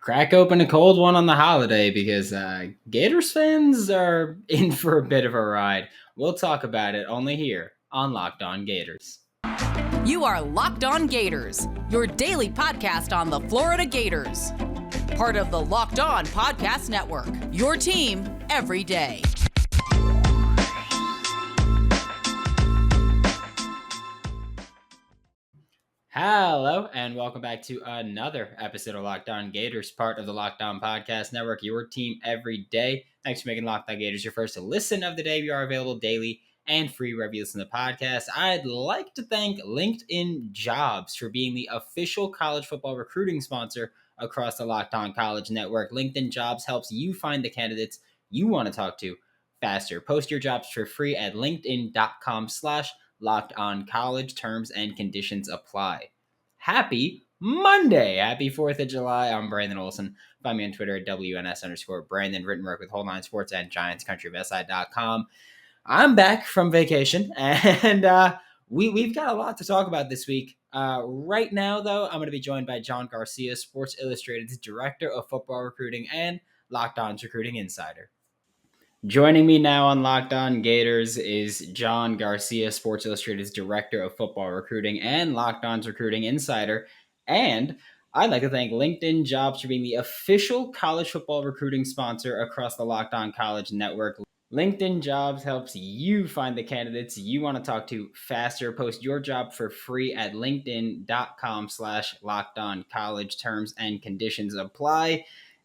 Crack open a cold one on the holiday because Gators fans are in for a bit of a ride. We'll talk about it only here on Locked On Gators. You are Locked On Gators, your daily podcast on the Florida Gators. Part of the Locked On Podcast Network, your team every day. Hello, and welcome back to another episode of Locked On Gators, part of the Locked On Podcast Network, your team every day. Thanks for making Locked On Gators your first listen of the day. We are available daily and free wherever you listen to the podcast. I'd like to thank LinkedIn Jobs for being the official college football recruiting sponsor across the Locked On College Network. LinkedIn Jobs helps you find the candidates you want to talk to faster. Post your jobs for free at linkedin.com/LockedOnCollege. Terms and conditions apply. Happy Monday. Happy 4th of July. I'm Brandon Olson. Find me on Twitter at WNS_Brandon. Written work with Whole Nine Sports and GiantsCountryofSI.com. I'm back from vacation, and we've got a lot to talk about this week. Right now, though, I'm going to be joined by John Garcia, Sports Illustrated's Director of Football Recruiting and Locked On's Recruiting Insider. Joining me now on Locked On Gators is John Garcia, Sports Illustrated's Director of Football Recruiting and Locked On's Recruiting Insider. And I'd like to thank LinkedIn Jobs for being the official college football recruiting sponsor across the Locked On College Network. LinkedIn Jobs helps you find the candidates you want to talk to faster. Post your job for free at linkedin.com/LockedOnCollege. Terms and conditions apply.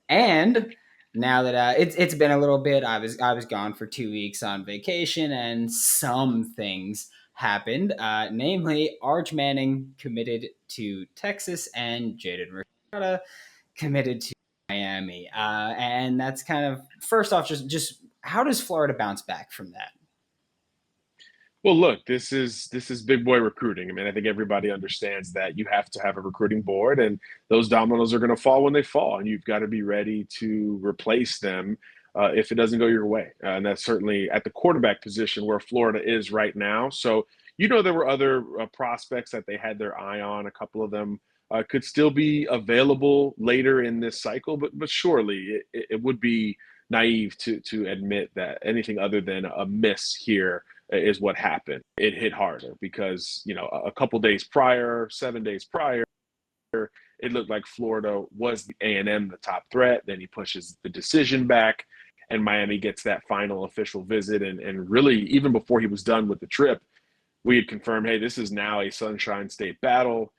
And now that it's been a little bit, I was gone for 2 weeks on vacation, and some things happened. Namely, Arch Manning committed to Texas, and Jaden Rashada committed to Miami. And that's kind of, first off, just how does Florida bounce back from that? Well, look, this is big boy recruiting. I mean, I think everybody understands that you have to have a recruiting board, and those dominoes are going to fall when they fall, and you've got to be ready to replace them if it doesn't go your way. And that's certainly at the quarterback position where Florida is right now. So, there were other prospects that they had their eye on. A couple of them could still be available later in this cycle, but surely it would be naive to admit that anything other than a miss here is what happened. It hit harder because, a couple days prior, 7 days prior, it looked like Florida was the A&M the top threat. Then he pushes the decision back, and Miami gets that final official visit. And really, even before he was done with the trip, we had confirmed, hey, this is now a Sunshine State battle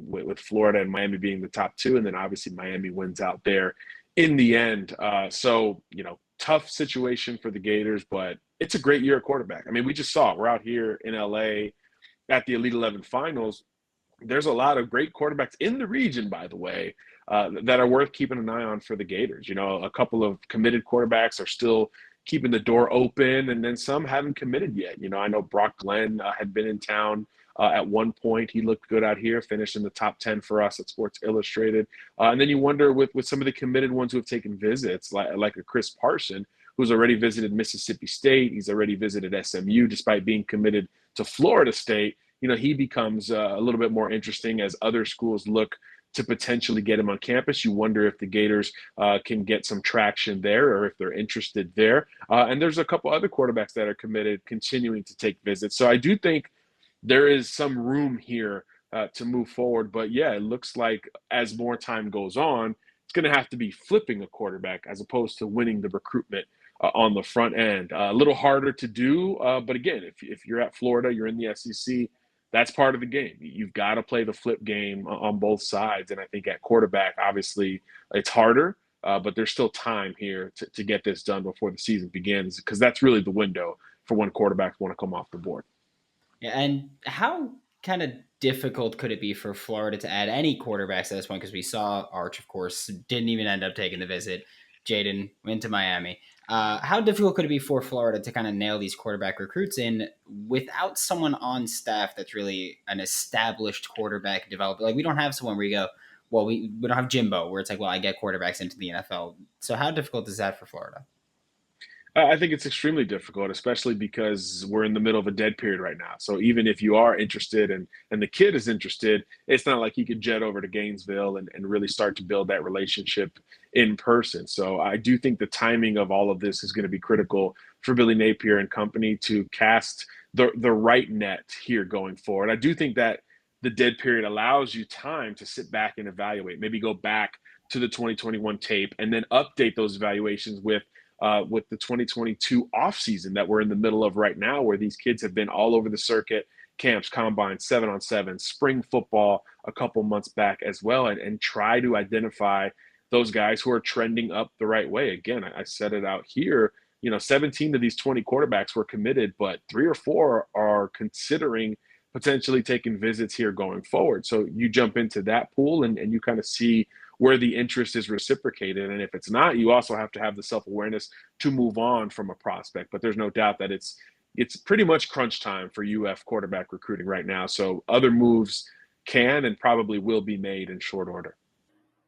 with Florida and Miami being the top two. And then obviously Miami wins out there in the end. So, tough situation for the Gators, but it's a great year at quarterback. I mean, we just saw it. We're out here in LA at the Elite 11 finals. There's a lot of great quarterbacks in the region, by the way, that are worth keeping an eye on for the Gators. A couple of committed quarterbacks are still keeping the door open, and then some haven't committed yet. I know Brock Glenn had been in town at one point. He looked good out here, finished in the top 10 for us at Sports Illustrated. And then you wonder with some of the committed ones who have taken visits, like a Chris Parson, who's already visited Mississippi State. He's already visited SMU despite being committed to Florida State. He becomes a little bit more interesting as other schools look to potentially get him on campus. You wonder if the Gators can get some traction there or if they're interested there. And there's a couple other quarterbacks that are committed, continuing to take visits. So I do think there is some room here to move forward. But yeah, it looks like as more time goes on, it's going to have to be flipping a quarterback as opposed to winning the recruitment on the front end. A little harder to do. But again, if you're at Florida, you're in the SEC, that's part of the game. You've got to play the flip game on both sides. And I think at quarterback, obviously, it's harder. But there's still time here to get this done before the season begins, because that's really the window for when quarterbacks want to come off the board. Yeah, and how kind of difficult could it be for Florida to add any quarterbacks at this point? Because we saw Arch, of course, didn't even end up taking the visit. Jaden went to Miami. How difficult could it be for Florida to kind of nail these quarterback recruits in without someone on staff that's really an established quarterback developer? Like, we don't have someone where you go, well, we don't have Jimbo, where it's like, well, I get quarterbacks into the NFL. So how difficult is that for Florida? I think it's extremely difficult, especially because we're in the middle of a dead period right now. So even if you are interested and the kid is interested, it's not like he could jet over to Gainesville and really start to build that relationship in person. So I do think the timing of all of this is going to be critical for Billy Napier and company to cast the right net here going forward. I do think that the dead period allows you time to sit back and evaluate, maybe go back to the 2021 tape and then update those evaluations with the 2022 offseason that we're in the middle of right now, where these kids have been all over the circuit, camps, combine, 7-on-7, spring football a couple months back as well, and try to identify those guys who are trending up the right way. Again, I said it out here, 17 of these 20 quarterbacks were committed, but 3 or 4 are considering potentially taking visits here going forward. So you jump into that pool and you kind of see where the interest is reciprocated. And if it's not, you also have to have the self-awareness to move on from a prospect. But there's no doubt that it's pretty much crunch time for UF quarterback recruiting right now. So other moves can and probably will be made in short order.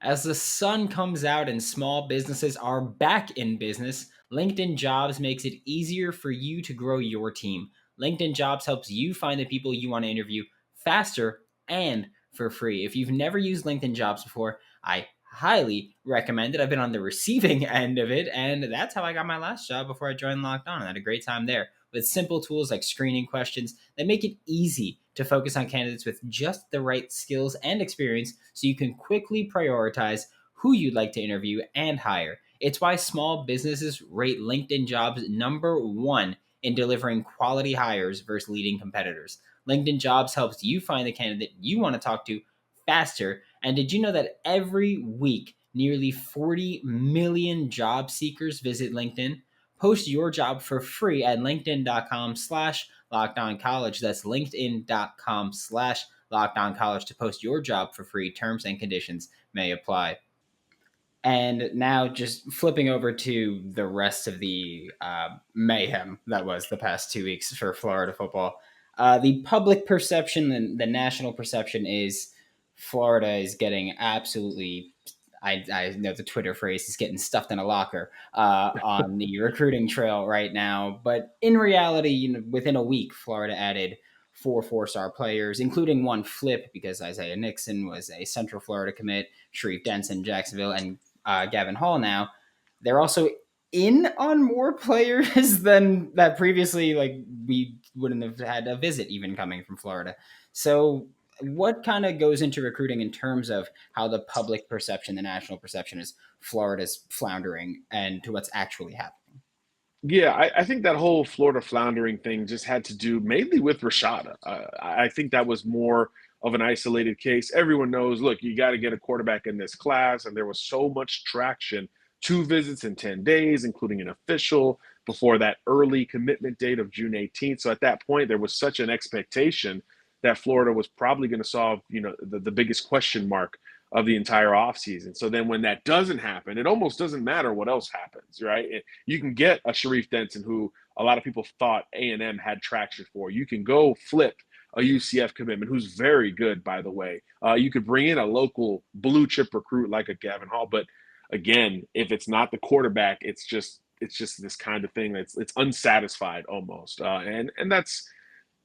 As the sun comes out and small businesses are back in business, LinkedIn Jobs makes it easier for you to grow your team. LinkedIn Jobs helps you find the people you want to interview faster and for free. If you've never used LinkedIn Jobs before, I highly recommend it. I've been on the receiving end of it, and that's how I got my last job before I joined Locked On. I had a great time there with simple tools like screening questions that make it easy to focus on candidates with just the right skills and experience so you can quickly prioritize who you'd like to interview and hire. It's why small businesses rate LinkedIn Jobs #1 in delivering quality hires versus leading competitors. LinkedIn Jobs helps you find the candidate you want to talk to faster. And did you know that every week, nearly 40 million job seekers visit LinkedIn? Post your job for free at linkedin.com/lockedoncollege. That's linkedin.com/lockedoncollege to post your job for free. Terms and conditions may apply. And now, just flipping over to the rest of the mayhem that was the past 2 weeks for Florida football. The public perception and the national perception is Florida is getting absolutely, I know the Twitter phrase is getting stuffed in a locker on the recruiting trail right now. But in reality, within a week, Florida added 4 4-star players, including one flip because Isaiah Nixon was a Central Florida commit, Sharif Denson, Jacksonville, and Gavin Hall now. They're also in on more players than that previously. Like, we wouldn't have had a visit even coming from Florida. So what kind of goes into recruiting in terms of how the public perception, the national perception is Florida's floundering and to what's actually happening? Yeah, I think that whole Florida floundering thing just had to do mainly with Rashada. I think that was more of an isolated case. Everyone knows, look, you got to get a quarterback in this class, and there was so much traction. 2 visits in 10 days, including an official before that early commitment date of June 18th. So at that point, there was such an expectation that Florida was probably going to solve, the biggest question mark of the entire offseason. So then when that doesn't happen, it almost doesn't matter what else happens, right? You can get a Sharif Denson who a lot of people thought A&M had traction for. You can go flip a UCF commitment who's very good, by the way. You could bring in a local blue chip recruit like a Gavin Hall. But again, if it's not the quarterback, it's just this kind of thing that's it's unsatisfied almost. And that's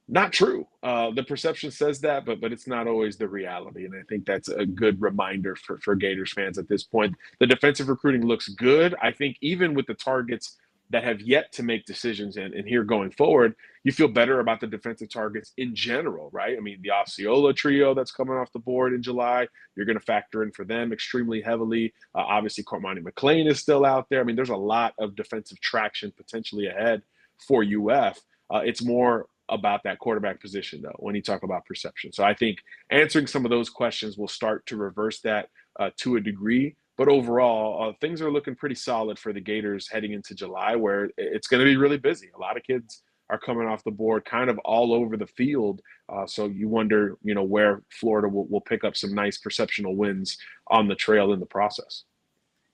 not true. The perception says that, but it's not always the reality. And I think that's a good reminder for Gators fans at this point. The defensive recruiting looks good. I think even with the targets that have yet to make decisions and here going forward, you feel better about the defensive targets in general, right? I mean, the Osceola trio that's coming off the board in July, you're going to factor in for them extremely heavily. Obviously, Cormani McLean is still out there. I mean, there's a lot of defensive traction potentially ahead for UF. It's more about that quarterback position, though, when you talk about perception. So I think answering some of those questions will start to reverse that to a degree. But overall, things are looking pretty solid for the Gators heading into July, where it's going to be really busy. A lot of kids are coming off the board kind of all over the field. So you wonder, where Florida will pick up some nice perceptional wins on the trail in the process.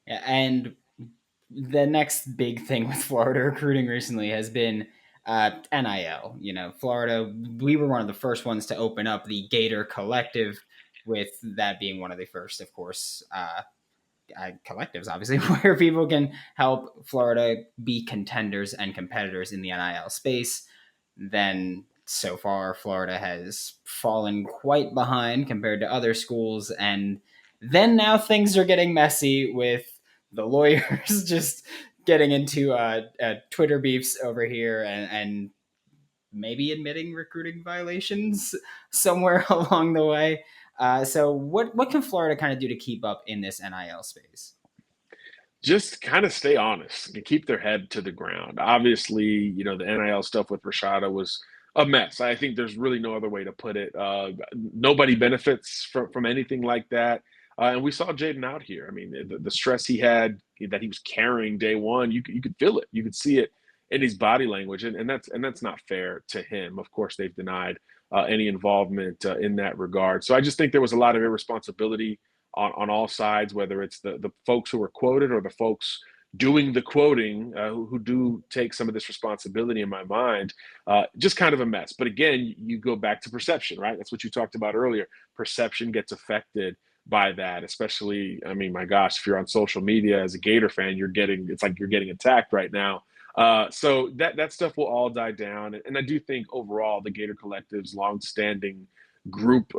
Yeah, and the next big thing with Florida recruiting recently has been NIL. Florida, we were one of the first ones to open up the Gator Collective, with that being one of the first, of course, collectives, obviously, where people can help Florida be contenders and competitors in the NIL space, then so far Florida has fallen quite behind compared to other schools. And then now things are getting messy with the lawyers just getting into Twitter beefs over here and maybe admitting recruiting violations somewhere along the way. So what can Florida kind of do to keep up in this NIL space? Just kind of stay honest and keep their head to the ground. Obviously, the NIL stuff with Rashada was a mess. I think there's really no other way to put it. Nobody benefits from anything like that. And we saw Jaden out here. I mean, the stress he had that he was carrying day one, you could feel it. You could see it in his body language, and that's not fair to him. Of course, they've denied any involvement in that regard. So I just think there was a lot of irresponsibility on all sides, whether it's the folks who were quoted or the folks doing the quoting who do take some of this responsibility in my mind. Just kind of a mess. But again, you go back to perception, right? That's what you talked about earlier. Perception gets affected by that, especially, I mean, my gosh, if you're on social media as a Gator fan, it's like you're getting attacked right now. So that stuff will all die down. And I do think overall the Gator Collective's longstanding group,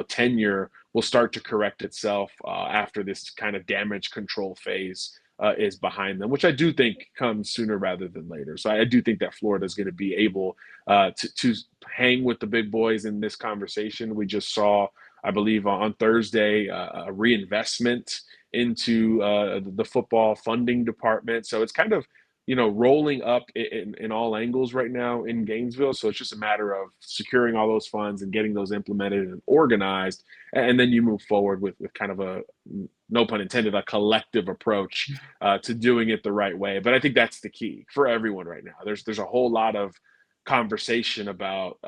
tenure will start to correct itself after this kind of damage control phase is behind them, which I do think comes sooner rather than later. So I do think that Florida is going to be able to hang with the big boys in this conversation. We just saw, I believe, on Thursday, a reinvestment into the football funding department. So it's kind of, rolling up in all angles right now in Gainesville. So it's just a matter of securing all those funds and getting those implemented and organized. And then you move forward with kind of a, no pun intended, a collective approach to doing it the right way. But I think that's the key for everyone right now. There's a whole lot of conversation about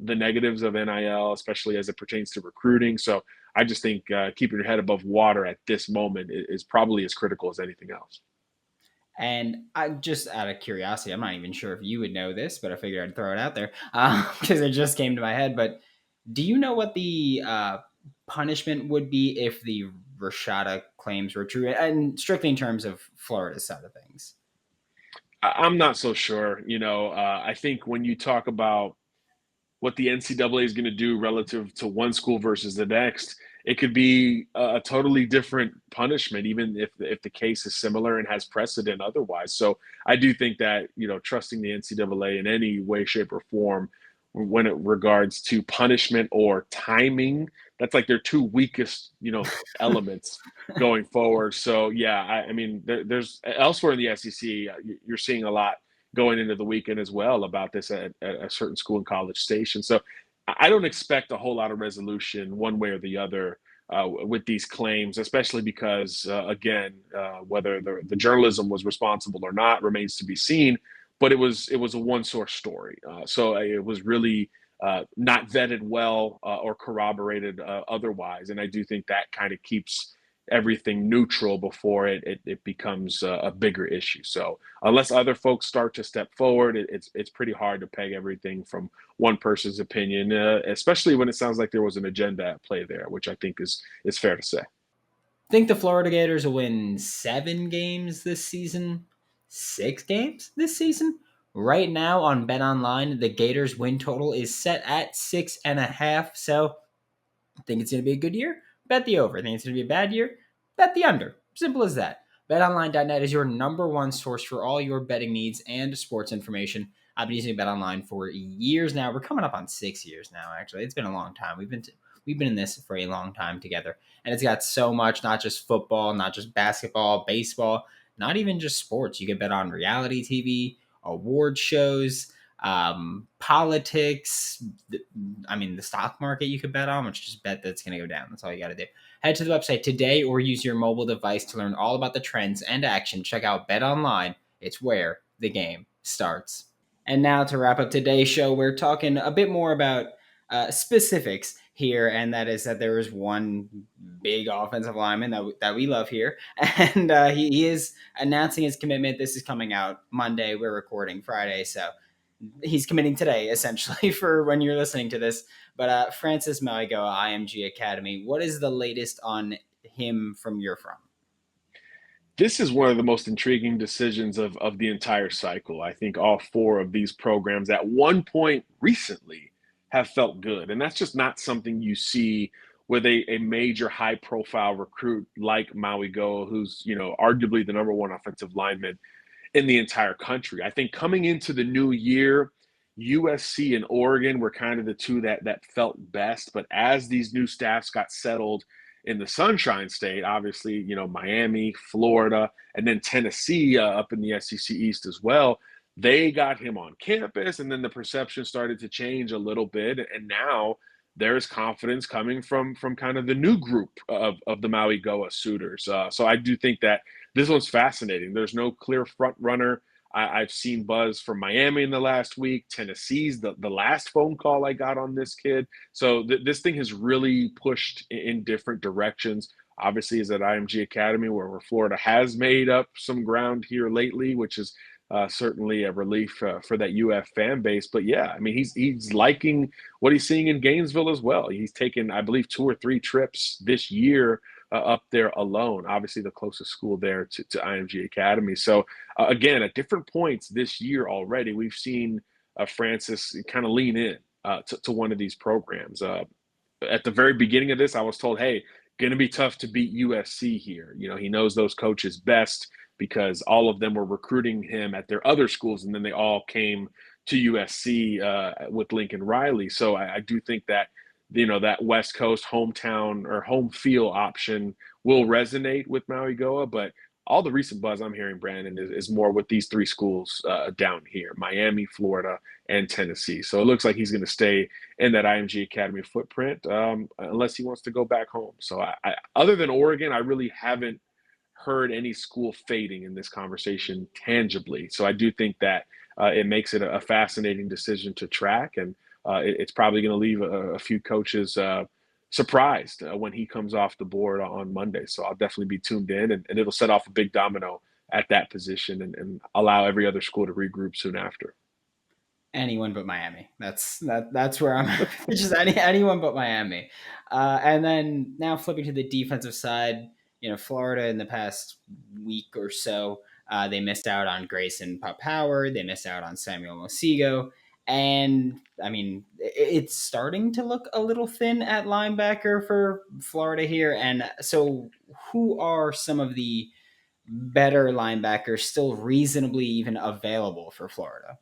the negatives of NIL, especially as it pertains to recruiting. So I just think keeping your head above water at this moment is probably as critical as anything else. And I just out of curiosity, I'm not even sure if you would know this, but I figured I'd throw it out there because it just came to my head. But do you know what the punishment would be if the Rashada claims were true, and strictly in terms of Florida's side of things? I'm not so sure. I think when you talk about what the NCAA is going to do relative to one school versus the next, it could be a totally different punishment, even if the case is similar and has precedent otherwise. So I do think that, trusting the NCAA in any way, shape, or form when it regards to punishment or timing, that's like their two weakest, elements going forward. So yeah, I mean, there's elsewhere in the SEC, you're seeing a lot going into the weekend as well about this at a certain school and college station. So I don't expect a whole lot of resolution one way or the other with these claims, especially because, again, whether the journalism was responsible or not remains to be seen. But it was a one source story. So it was really not vetted well or corroborated otherwise. And I do think that kind of keeps everything neutral before it becomes a bigger issue. So unless other folks start to step forward, it's pretty hard to peg everything from one person's opinion, especially when it sounds like there was an agenda at play there, which I think is fair to say. I think the Florida Gators will win 7 games this season, 6 games this season. Right now on BetOnline, the Gators win total is set at 6.5. So I think it's going to be a good year. Bet the over. I think it's going to be a bad year. Bet the under. Simple as that. BetOnline.net is your number one source for all your betting needs and sports information. I've been using BetOnline for years now. We're coming up on 6 years now, actually. It's been a long time. We've been in this for a long time together. And it's got so much, not just football, not just basketball, baseball, not even just sports. You can bet on reality TV, award shows, politics. The stock market you could bet on, which just bet that's going to go down. That's all you got to do. Head to the website today or use your mobile device to learn all about the trends and action. Check out BetOnline. It's where the game starts. And now to wrap up today's show, we're talking a bit more about specifics here, and that is that there is one big offensive lineman that we love here, and he is announcing his commitment. This is coming out Monday. We're recording Friday, so he's committing today, essentially, for when you're listening to this. But Francis Maligo, IMG Academy, what is the latest on him from your front? This is one of the most intriguing decisions of the entire cycle. I think all four of these programs at one point recently have felt good. And that's just not something you see with a major high profile recruit like Maui Goa, who's, arguably the number one offensive lineman in the entire country. I think coming into the new year, USC and Oregon were kind of the two that felt best. But as these new staffs got settled in the Sunshine State, obviously, Miami, Florida, and then Tennessee up in the SEC East as well, they got him on campus, and then the perception started to change a little bit. And now there's confidence coming from kind of the new group of the Maui Goa suitors. So I do think that this one's fascinating. There's no clear front runner. I've seen buzz from Miami in the last week. Tennessee's the last phone call I got on this kid. So this thing has really pushed in different directions. Obviously, is at IMG Academy, where Florida has made up some ground here lately, which is certainly a relief for that UF fan base. But yeah, I mean, he's liking what he's seeing in Gainesville as well. He's taken, I believe, 2 or 3 trips this year up there alone, obviously the closest school there to IMG Academy. So again, at different points this year already, we've seen Francis kind of lean in to one of these programs. At the very beginning of this, I was told, hey, going to be tough to beat USC here. He knows those coaches best because all of them were recruiting him at their other schools, and then they all came to USC with Lincoln Riley. So I do think that that West Coast hometown or home feel option will resonate with Maui Goa. But all the recent buzz I'm hearing, Brandon, is more with these 3 schools down here: Miami, Florida, and Tennessee. So it looks like he's going to stay in that IMG Academy footprint unless he wants to go back home. So I other than Oregon, I really haven't heard any school fading in this conversation tangibly. So I do think that it makes it a fascinating decision to track, and it's probably going to leave a few coaches surprised when he comes off the board on Monday. So I'll definitely be tuned in, and it'll set off a big domino at that position and allow every other school to regroup soon after. Anyone but Miami. That's where I'm just anyone but Miami. And then now flipping to the defensive side, Florida in the past week or so, they missed out on Grayson Pup-Howard. They missed out on Samuel Mosigo. And I mean, it's starting to look a little thin at linebacker for Florida here. And so who are some of the better linebackers still reasonably even available for Florida?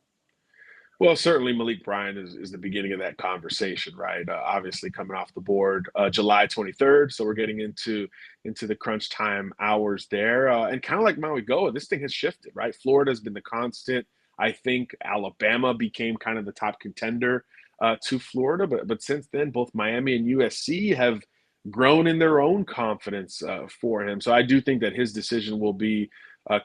Well, certainly Malik Bryant is the beginning of that conversation, right? Obviously coming off the board July 23rd. So we're getting into the crunch time hours there. And kind of like Maui Goa, this thing has shifted, right? Florida has been the constant. I think Alabama became kind of the top contender to Florida. But since then, both Miami and USC have grown in their own confidence for him. So I do think that his decision will be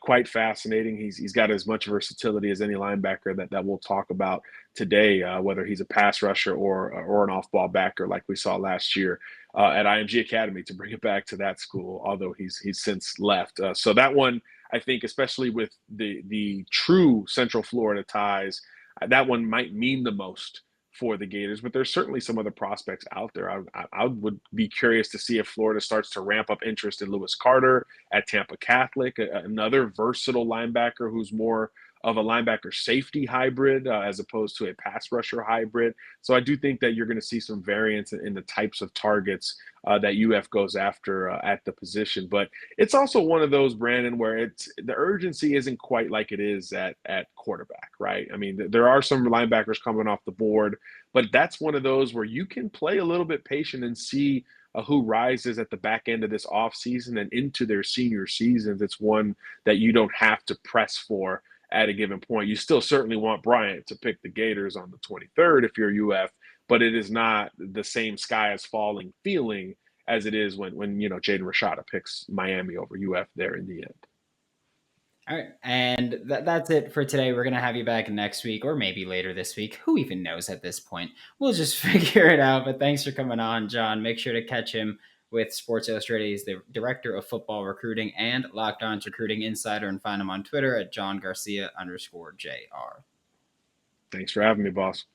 quite fascinating. He's got as much versatility as any linebacker that we'll talk about today, whether he's a pass rusher or an off-ball backer like we saw last year at IMG Academy, to bring it back to that school, although he's since left. So that one, I think, especially with the true Central Florida ties, that one might mean the most for the Gators, but there's certainly some other prospects out there. I would be curious to see if Florida starts to ramp up interest in Lewis Carter at Tampa Catholic, another versatile linebacker who's more of a linebacker safety hybrid as opposed to a pass rusher hybrid. So I do think that you're going to see some variance in the types of targets that UF goes after at the position. But it's also one of those, Brandon, where the urgency isn't quite like it is at quarterback, right? I mean, there are some linebackers coming off the board, but that's one of those where you can play a little bit patient and see who rises at the back end of this offseason and into their senior seasons. It's one that you don't have to press for at a given point. You still certainly want Bryant to pick the Gators on the 23rd if you're UF, but it is not the same sky is falling feeling as it is when Jaden Rashada picks Miami over UF there in the end. All right, and that's it for today. We're going to have you back next week or maybe later this week. Who even knows at this point? We'll just figure it out, but thanks for coming on, John. Make sure to catch him with Sports Illustrated. He's the director of football recruiting and Locked On's recruiting insider, and find him on Twitter at JohnGarcia_JR. Thanks for having me, boss.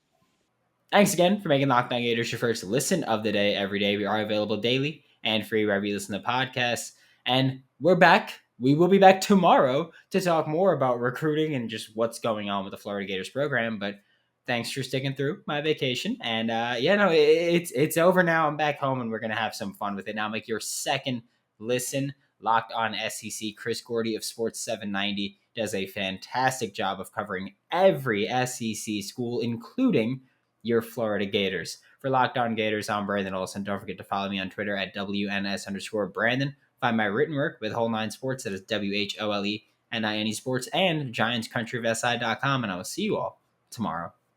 Thanks again for making Locked On Gators your first listen of the day every day. We are available daily and free wherever you listen to podcasts. And we're back we will be back tomorrow to talk more about recruiting and just what's going on with the Florida Gators program. But thanks for sticking through my vacation. And it's over now. I'm back home and we're going to have some fun with it. Now make your second listen. Locked On SEC. Chris Gordy of Sports 790 does a fantastic job of covering every SEC school, including your Florida Gators. For Locked On Gators, I'm Brandon Olson. Don't forget to follow me on Twitter at WNS_Brandon. Find my written work with Whole Nine Sports. That is WHOLENINE Sports and GiantsCountryofSI.com. And I will see you all tomorrow.